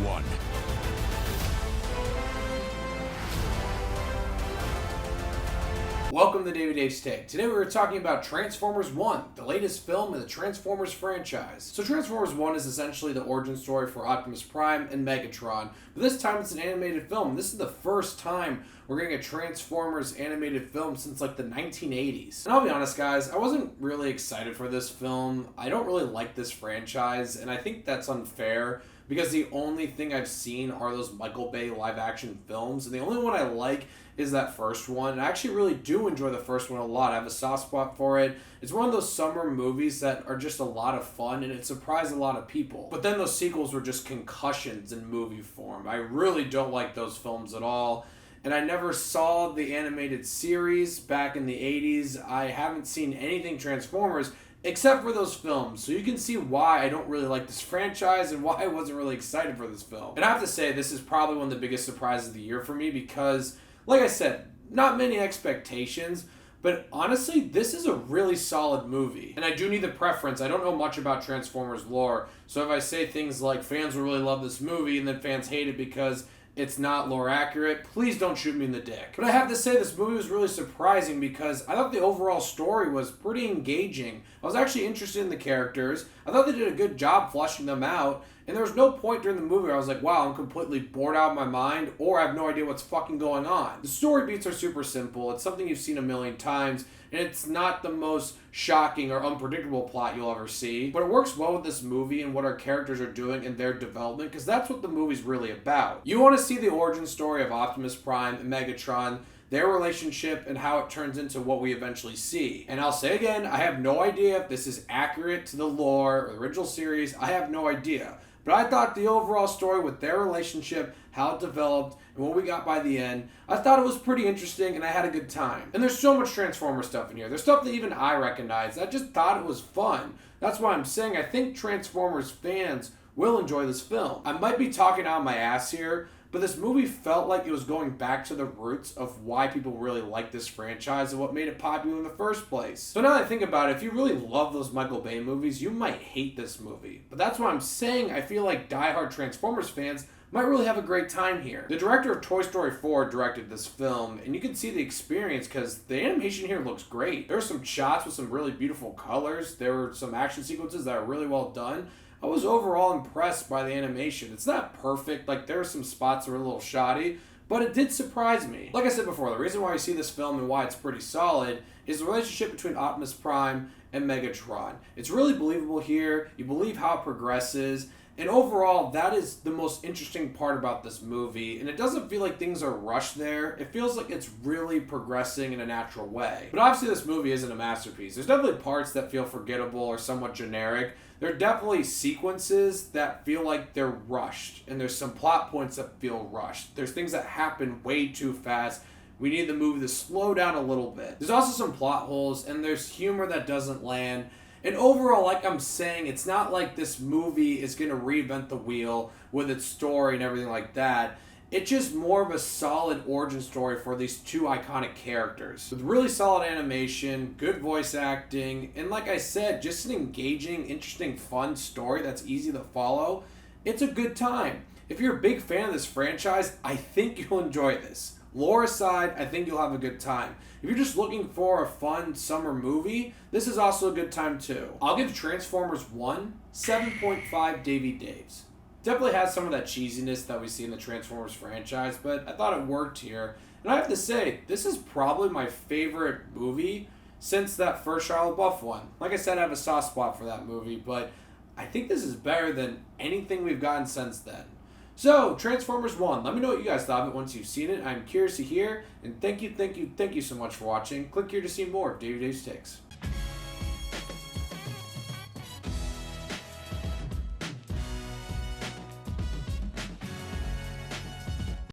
1. Welcome to Davy's Take. Today we were talking about Transformers 1, the latest film in the Transformers franchise. So Transformers 1 is essentially the origin story for Optimus Prime and Megatron, but this time it's an animated film. This is the first time we're getting a Transformers animated film since like the 1980s. And I'll be honest guys, I wasn't really excited for this film. I don't really like this franchise, and I think that's unfair because the only thing I've seen are those Michael Bay live action films, and the only one I like is that first one. And I actually really do enjoy the first one a lot. I have a soft spot for it. It's one of those summer movies that are just a lot of fun, and it surprised a lot of people. But then those sequels were just concussions in movie form. I really don't like those films at all. And I never saw the animated series back in the 80s. I haven't seen anything Transformers except for those films. So you can see why I don't really like this franchise and why I wasn't really excited for this film. And I have to say, this is probably one of the biggest surprises of the year for me because, like I said, not many expectations, but honestly, this is a really solid movie. And I do need the preference. I don't know much about Transformers lore, so if I say things like fans will really love this movie and then fans hate it because it's not lore accurate, please don't shoot me in the dick. But I have to say this movie was really surprising because I thought the overall story was pretty engaging. I was actually interested in the characters. I thought they did a good job fleshing them out. And there was no point during the movie where I was like, wow, I'm completely bored out of my mind, or I have no idea what's fucking going on. The story beats are super simple. It's something you've seen a million times, and it's not the most shocking or unpredictable plot you'll ever see. But it works well with this movie and what our characters are doing in their development, because that's what the movie's really about. You want to see the origin story of Optimus Prime and Megatron, their relationship, and how it turns into what we eventually see. And I'll say again, I have no idea if this is accurate to the lore or the original series. I have no idea. But I thought the overall story with their relationship, how it developed, and what we got by the end, I thought it was pretty interesting and I had a good time. And there's so much Transformers stuff in here. There's stuff that even I recognize. I just thought it was fun. That's why I'm saying I think Transformers fans will enjoy this film. I might be talking out of my ass here, but this movie felt like it was going back to the roots of why people really like this franchise and what made it popular in the first place. So now that I think about it, if you really love those Michael Bay movies, you might hate this movie. But that's why I'm saying I feel like diehard Transformers fans might really have a great time here. The director of Toy Story 4 directed this film, and you can see the experience because the animation here looks great. There are some shots with some really beautiful colors. There were some action sequences that are really well done. I was overall impressed by the animation. It's not perfect, like there are some spots that are a little shoddy, but it did surprise me. Like I said before, the reason why you see this film and why it's pretty solid is the relationship between Optimus Prime and Megatron. It's really believable here. You believe how it progresses. And overall, that is the most interesting part about this movie, and it doesn't feel like things are rushed there. It feels like it's really progressing in a natural way. But obviously this movie isn't a masterpiece. There's definitely parts that feel forgettable or somewhat generic. There are definitely sequences that feel like they're rushed, and there's some plot points that feel rushed. There's things that happen way too fast. We need the movie to slow down a little bit. There's also some plot holes, and there's humor that doesn't land. And overall, like I'm saying, it's not like this movie is going to reinvent the wheel with its story and everything like that. It's just more of a solid origin story for these two iconic characters. With really solid animation, good voice acting, and like I said, just an engaging, interesting, fun story that's easy to follow. It's a good time. If you're a big fan of this franchise, I think you'll enjoy this. Lore aside, I think you'll have a good time. If you're just looking for a fun summer movie, this is also a good time too. I'll give Transformers 1 7.5 Davey Daves. Definitely has some of that cheesiness that we see in the Transformers franchise, but I thought it worked here. And I have to say, this is probably my favorite movie since that first Shia LaBeouf one. Like I said, I have a soft spot for that movie, but I think this is better than anything we've gotten since then. So, Transformers 1, let me know what you guys thought of it once you've seen it. I'm curious to hear, and thank you so much for watching. Click here to see more of Davy's Takes.